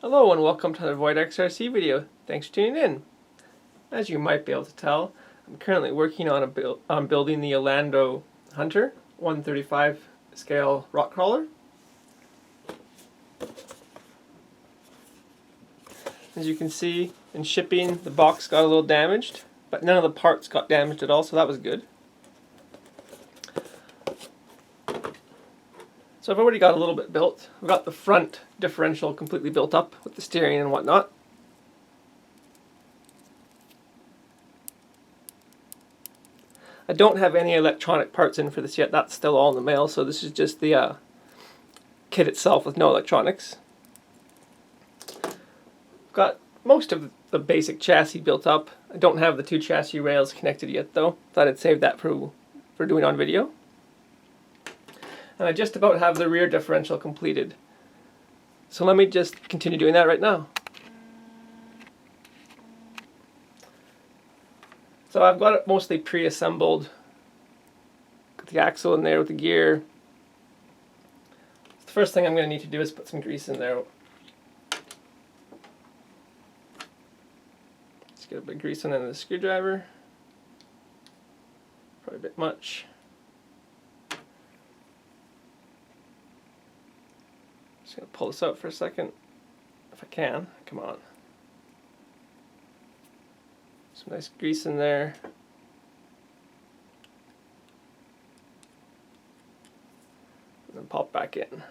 Hello and welcome to the Void XRC video. Thanks for tuning in. As you might be able to tell, I'm currently working on building the Orlandoo Hunter 135 scale rock crawler. As you can see, in shipping, the box got a little damaged, but none of the parts got damaged at all, so that was good. So I've already got a little bit built. I've got the front differential completely built up with the steering and whatnot. I don't have any electronic parts in for this yet. That's still all in the mail, so this is just the kit itself with no electronics. Got most of the basic chassis built up. I don't have the two chassis rails connected yet though. Thought I'd save that for doing on video. And I just about have the rear differential completed. So let me just continue doing that right now. So I've got it mostly pre-assembled. Got the axle in there with the gear. The first thing I'm going to need to do is put some grease in there. Let's get a bit of grease on the end of the screwdriver. Probably a bit much. Just going to pull this out for a second, if I can. Come on. Some nice grease in there. And then pop back in.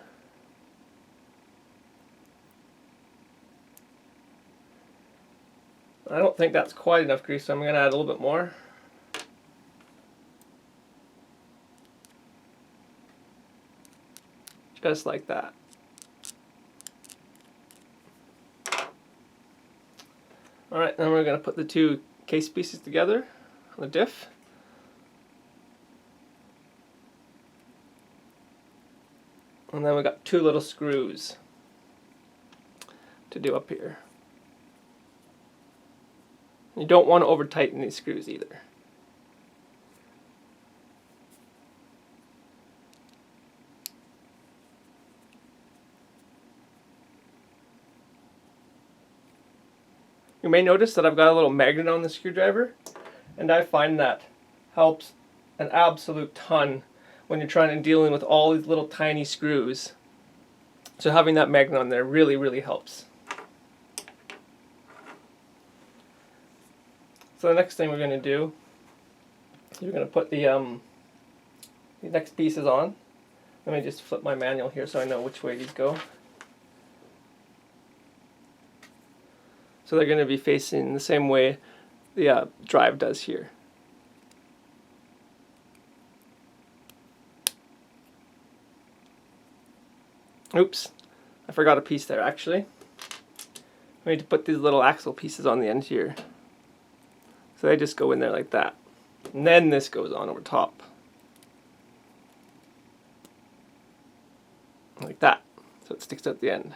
I don't think that's quite enough grease, so I'm going to add a little bit more. Just like that. Alright, then we're going to put the two case pieces together on the diff. And then we got two little screws to do up here. You don't want to over tighten these screws either. You may notice that I've got a little magnet on the screwdriver, and I find that helps an absolute ton when you're trying to dealing with all these little tiny screws. So having that magnet on there really, really helps. So the next thing we're going to do, you're going to put the next pieces on. Let me just flip my manual here so I know which way these go. So they're going to be facing the same way the drive does here. Oops, I forgot a piece there actually. I need to put these little axle pieces on the end here. So they just go in there like that. And then this goes on over top. Like that. So it sticks out the end.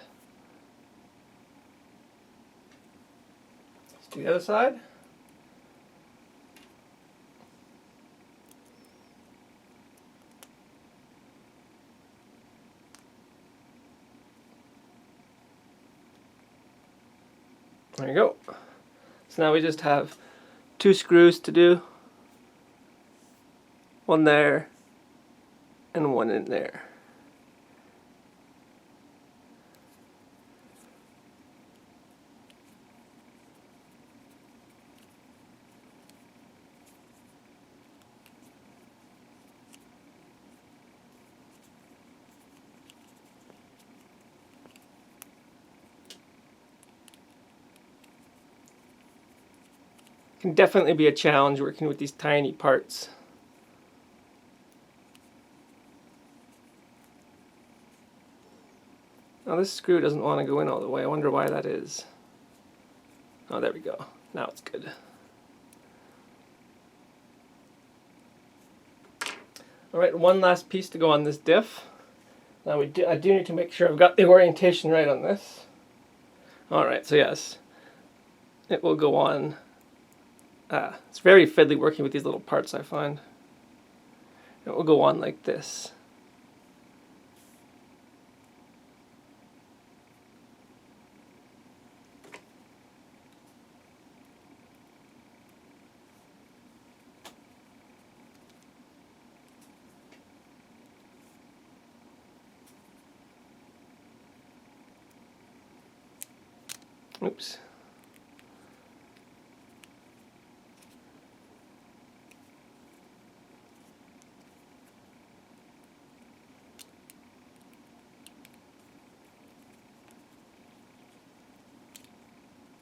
Let's do the other side. There you go. So now we just have two screws to do. One there and one in there. Can definitely be a challenge working with these tiny parts. Now this screw doesn't want to go in all the way. I wonder why that is. Oh, there we go. Now it's good. Alright, one last piece to go on this diff. Now I do need to make sure I've got the orientation right on this. Alright, so yes, it will go on. It's very fiddly working with these little parts, I find. It will go on like this. Oops.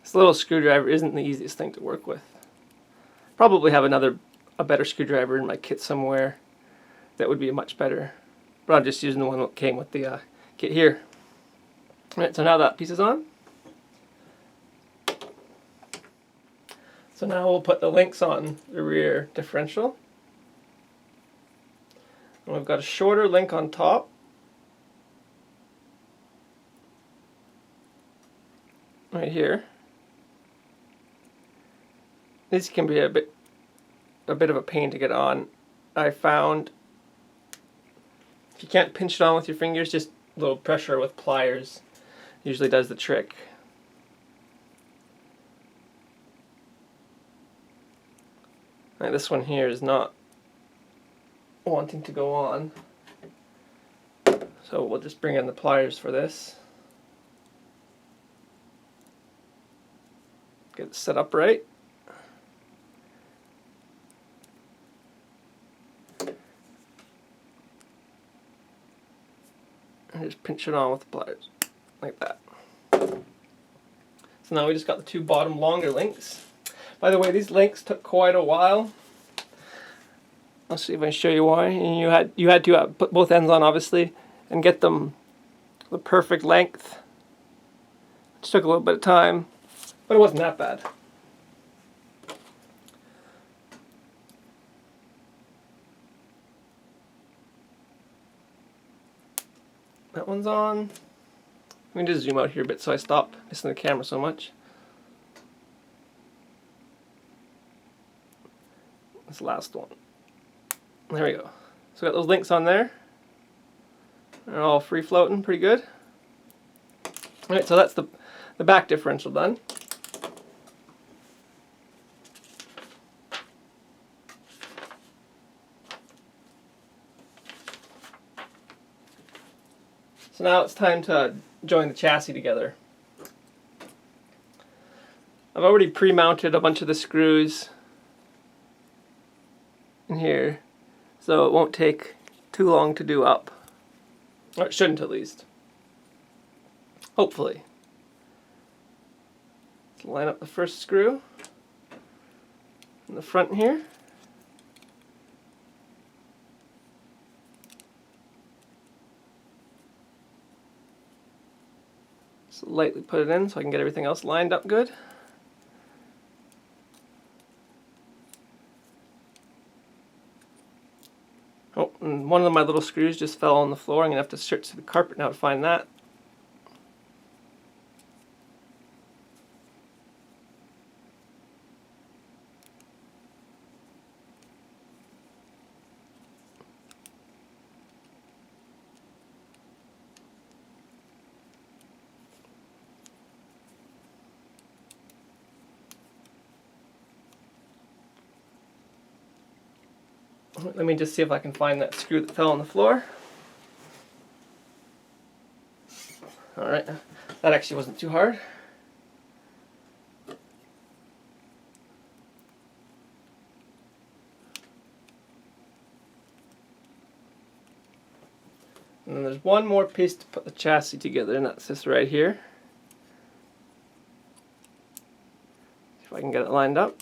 This little screwdriver isn't the easiest thing to work with. Probably have a better screwdriver in my kit somewhere that would be much better. But I'm just using the one that came with the kit here. Alright, so now that piece is on. So now we'll put the links on the rear differential. And we've got a shorter link on top. Right here. These can be a bit of a pain to get on. I found if you can't pinch it on with your fingers, just a little pressure with pliers usually does the trick. Now, this one here is not wanting to go on, so we'll just bring in the pliers for this. Get it set up right. And just pinch it on with the pliers, like that. So now we just got the two bottom longer links. By the way, these links took quite a while. I'll see if I can show you why. And you had to put both ends on, obviously, and get them the perfect length. It took a little bit of time, but it wasn't that bad. That one's on. Let me just zoom out here a bit so I stop missing the camera so much. This last one. There we go. So got those links on there. They're all free floating, pretty good. Alright, so that's the back differential done. So now it's time to join the chassis together. I've already pre-mounted a bunch of the screws in here, so it won't take too long to do up. Or it shouldn't, at least. Hopefully. Let's line up the first screw in the front here. Just lightly put it in so I can get everything else lined up good. Oh, and one of my little screws just fell on the floor. I'm going to have to search through the carpet now to find that. Let me just see if I can find that screw that fell on the floor. Alright, that actually wasn't too hard. And then there's one more piece to put the chassis together, and that's this right here. See if I can get it lined up.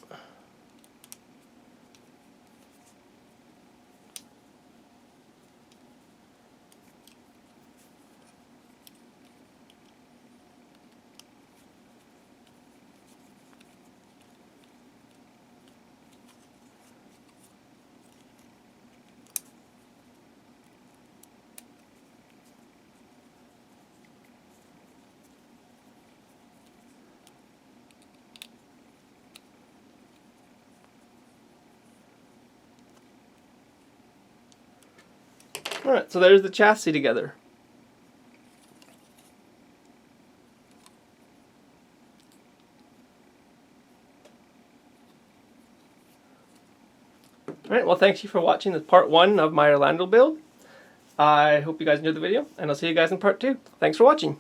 Alright, so there's the chassis together. Alright, well thanks you for watching this part 1 of my Orlandoo build. I hope you guys enjoyed the video, and I'll see you guys in part 2. Thanks for watching.